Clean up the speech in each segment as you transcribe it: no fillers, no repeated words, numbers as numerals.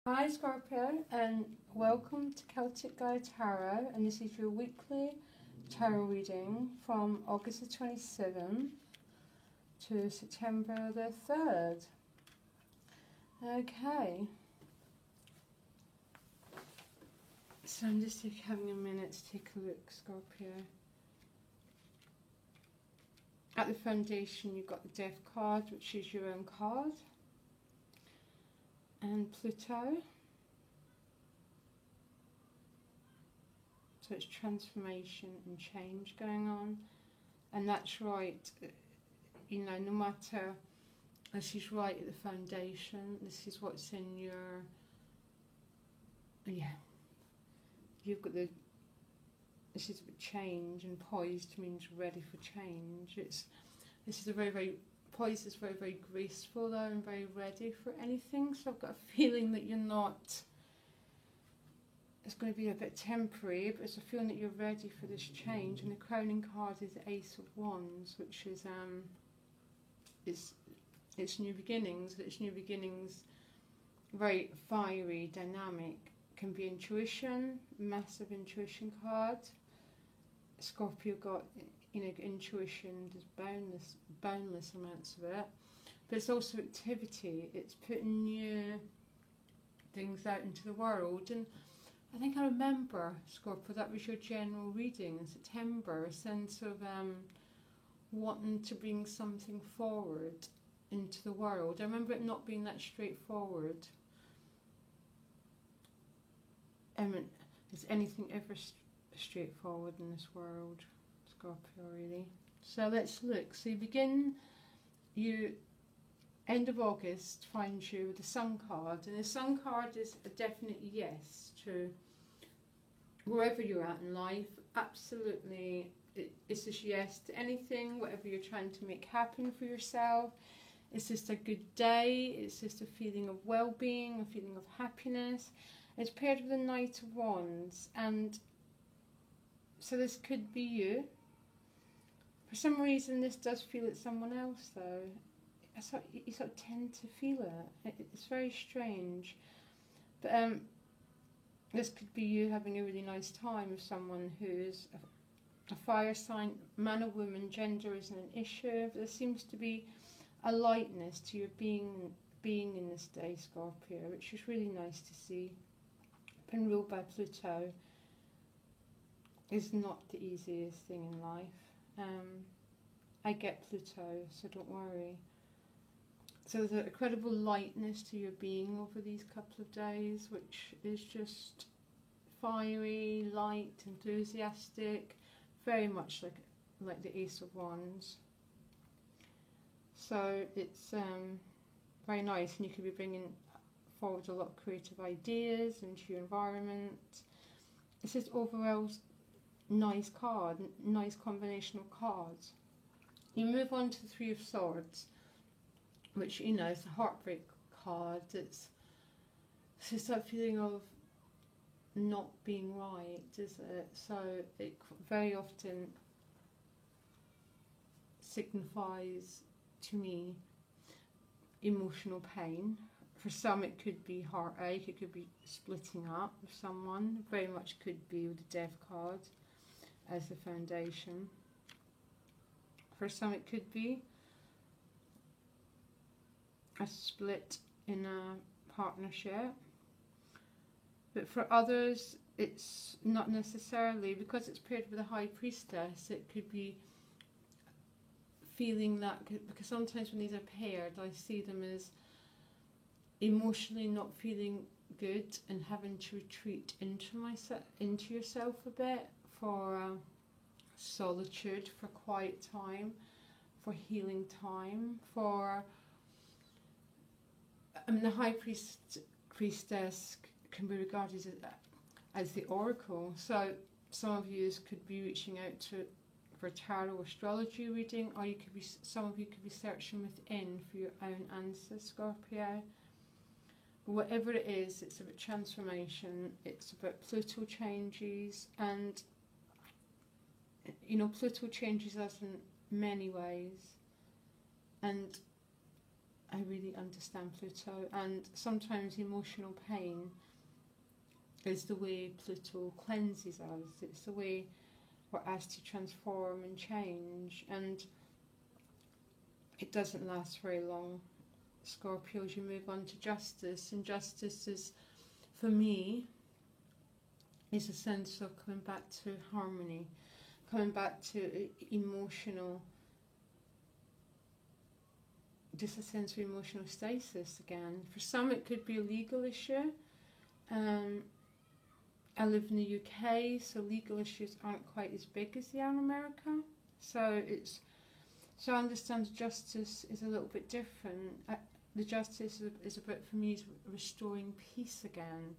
Hi Scorpio, and welcome to Celtic Guide Tarot, and this is your weekly tarot reading from August the 27th to September the 3rd. Okay, so I'm just having a minute to take a look, Scorpio. At the foundation you've got the Death card, which is your own card, and Pluto. So it's transformation and change going on, and that's right. You know, no matter, this is right at the foundation. This is what's in your, you've got the, this is change, and poised means ready for change. This is a very, poised is very graceful though, and very ready for anything. So I've got a feeling that you're not, it's going to be a bit temporary, but it's a feeling that you're ready for this change. And the crowning card is the Ace of Wands, which is it's new beginnings. It's new beginnings, very fiery, dynamic. Can be intuition, massive intuition card. Scorpio got, intuition. There's boundless amounts of it. But it's also activity. It's putting new things out into the world. And I think I remember, Scorpio, that was your general reading in September, a sense of wanting to bring something forward into the world. I remember it not being that straightforward. Is anything ever straightforward in this world, Scorpio, really? So let's look. So end of August finds you with the Sun card, and the Sun card is a definite yes to wherever you're at in life. Absolutely, it's just yes to anything, whatever you're trying to make happen for yourself. It's just a good day. It's just a feeling of well-being, a feeling of happiness. It's paired with the Knight of Wands, and so this could be you. For some reason, this does feel it's someone else, though. You sort of tend to feel it. It's very strange. But this could be you having a really nice time with someone who's a fire sign, man or woman. Gender isn't an issue. But there seems to be a lightness to your being in this day, Scorpio, which is really nice to see. Being ruled by Pluto is not the easiest thing in life. I get Pluto, so don't worry. So there's a incredible lightness to your being over these couple of days, which is just fiery, light, enthusiastic, very much like the Ace of Wands. So it's very nice, and you could be bringing forward a lot of creative ideas into your environment. It's just overall nice card, nice combination of cards. You move on to the Three of Swords, which, is a heartbreak card. It's just that feeling of not being right, is it? So it very often signifies to me emotional pain. For some it could be heartache, it could be splitting up with someone. Very much could be with the Death card as the foundation. For some it could be a split in a partnership, but for others it's not necessarily, because it's paired with a High Priestess. It could be feeling that, because sometimes when these are paired I see them as emotionally not feeling good and having to retreat into yourself a bit for solitude, for quiet time, for healing time, for the High Priestess can be regarded as the oracle. So some of you could be reaching out for tarot astrology reading, or some of you could be searching within for your own answers, Scorpio. But whatever it is, it's about transformation. It's about Pluto changes, and Pluto changes us in many ways, and I really understand Pluto, and sometimes emotional pain is the way Pluto cleanses us. It's the way we're asked to transform and change, and it doesn't last very long. Scorpios, you move on to justice, and justice is, for me, is a sense of coming back to harmony, coming back to emotional, just a sense of emotional stasis again. For some it could be a legal issue. I live in the UK, so legal issues aren't quite as big as they are in America. So I understand justice is a little bit different. The justice is about, for me, is restoring peace again.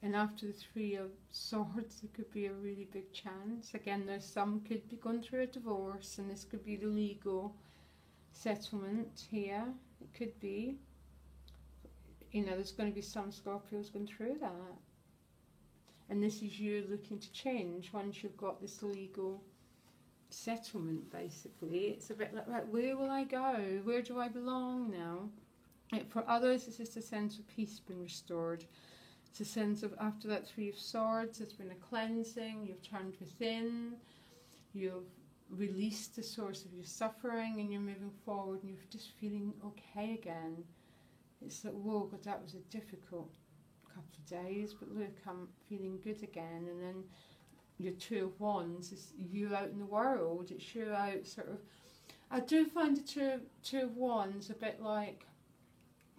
And after the Three of Swords, it could be a really big chance. Again, there's some could be going through a divorce, and this could be the legal settlement here. It could be. There's going to be some Scorpios going through that. And this is you looking to change once you've got this legal settlement, basically. It's a bit like, where will I go? Where do I belong now? For others, it's just a sense of peace being restored. It's a sense of, after that Three of Swords, there's been a cleansing, you've turned within, you've released the source of your suffering, and you're moving forward, and you're just feeling okay again. It's like, whoa, God, that was a difficult couple of days, but look, I'm feeling good again. And then your Two of Wands is you out in the world. It's you out sort of. I do find the two of Wands a bit like,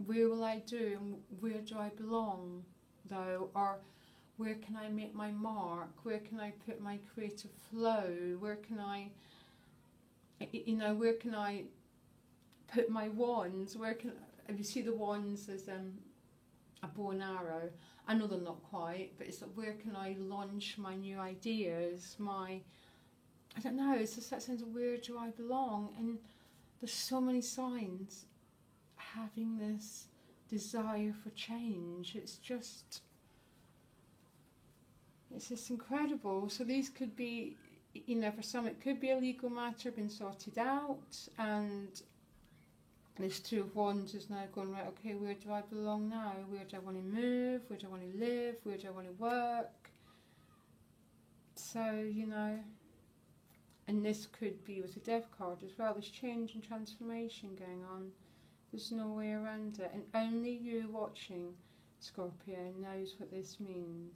where will I do and where do I belong, though? Or where can I make my mark? Where can I put my creative flow? Where can I put my wands? If you see the wands as a bow and arrow, I know they're not quite, but it's like, where can I launch my new ideas, I don't know, it's just that sense of, where do I belong? And there's so many signs having this desire for change. It's just incredible. So these could be, for some it could be a legal matter being sorted out, and this Two of Wands is now going, right, okay, where do I belong now? Where do I want to move? Where do I want to live? Where do I want to work? So, and this could be with the Death card as well. There's change and transformation going on. There's no way around it. And only you watching, Scorpio, knows what this means.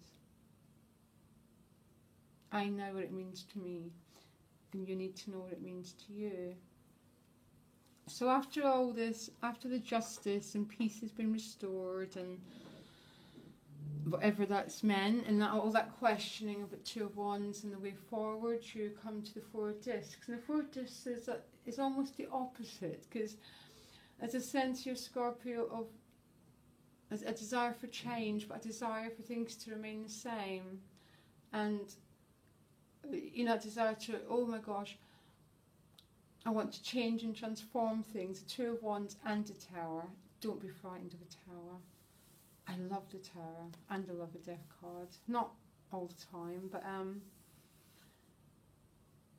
I know what it means to me, and you need to know what it means to you. So after all this, after the justice and peace has been restored, and whatever that's meant, and all that questioning of the Two of Wands and the way forward, you come to the Four of Discs. And the Four of Discs is almost the opposite, because there's a sense here, Scorpio, of a desire for change, but a desire for things to remain the same. And, a desire to, oh my gosh, I want to change and transform things. Two of Wands and a Tower. Don't be frightened of a Tower. I love the Tower, and I love the Death card. Not all the time, but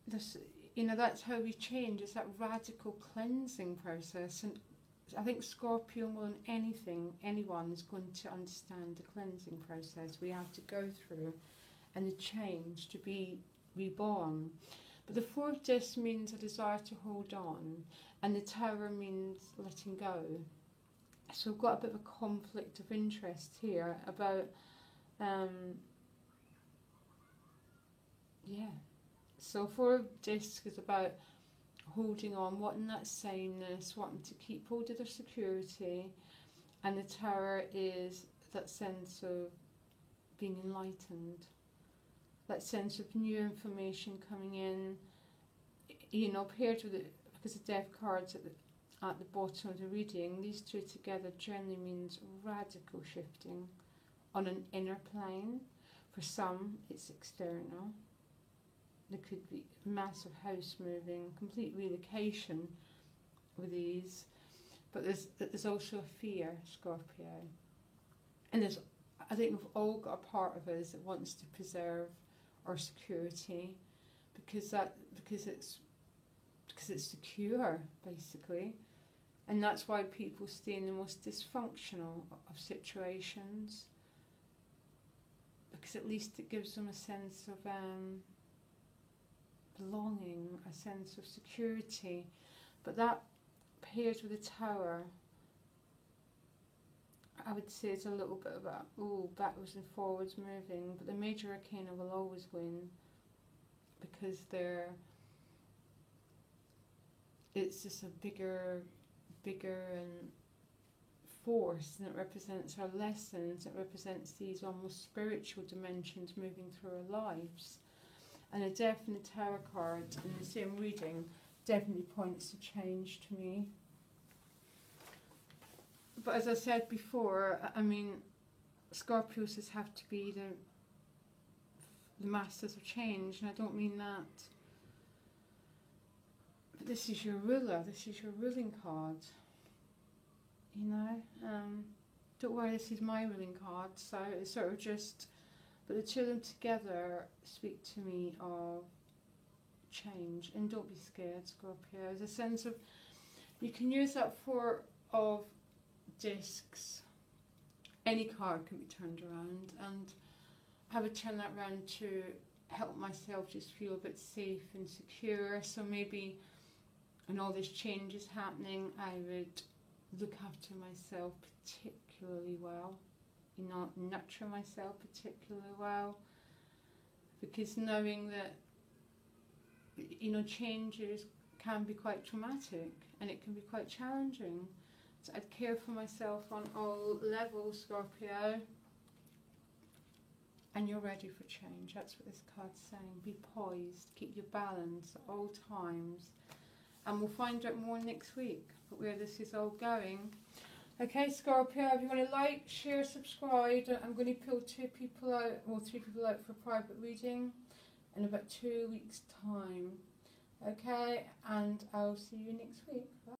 that's how we change. It's that radical cleansing process, and I think Scorpio, more than anyone is going to understand the cleansing process we have to go through, and the change to be reborn. But the Four of Discs means a desire to hold on, and the Tower means letting go. So we've got a bit of a conflict of interest here about, So Four of Discs is about holding on, wanting that sameness, wanting to keep hold of their security, and the Tower is that sense of being enlightened. That sense of new information coming in, paired with it, because the Death card's at the bottom of the reading, these two together generally means radical shifting on an inner plane. For some, it's external. There could be massive house moving, complete relocation with these, but there's also a fear, Scorpio. And I think we've all got a part of us that wants to preserve our security, because it's secure, basically. And that's why people stay in the most dysfunctional of situations, because at least it gives them a sense of belonging, a sense of security. But that pairs with the Tower, I would say it's a little bit about, backwards and forwards moving, but the Major Arcana will always win, because it's just a bigger and force, and it represents our lessons, it represents these almost spiritual dimensions moving through our lives. And a Death and the Tower card in the same reading definitely points to change to me. But as I said before, I mean, Scorpios just have to be the masters of change, and I don't mean that. But this is your ruler, this is your ruling card. You know, don't worry, this is my ruling card, so it's sort of just, but the two of them together speak to me of change. And don't be scared, Scorpio. There's a sense of, you can use that Four of Discs. Any card can be turned around, and I would turn that around to help myself just feel a bit safe and secure. So maybe when all this change is happening, I would look after myself particularly well, you know, nurture myself particularly well, because knowing that, you know, changes can be quite traumatic and it can be quite challenging. So I'd care for myself on all levels, Scorpio. And you're ready for change. That's what this card's saying. Be poised, keep your balance at all times. And we'll find out more next week, but where this is all going. Okay, Scorpio, if you want to like, share, subscribe, I'm going to pull 3 people out for a private reading in about 2 weeks' time. Okay, and I'll see you next week. Bye.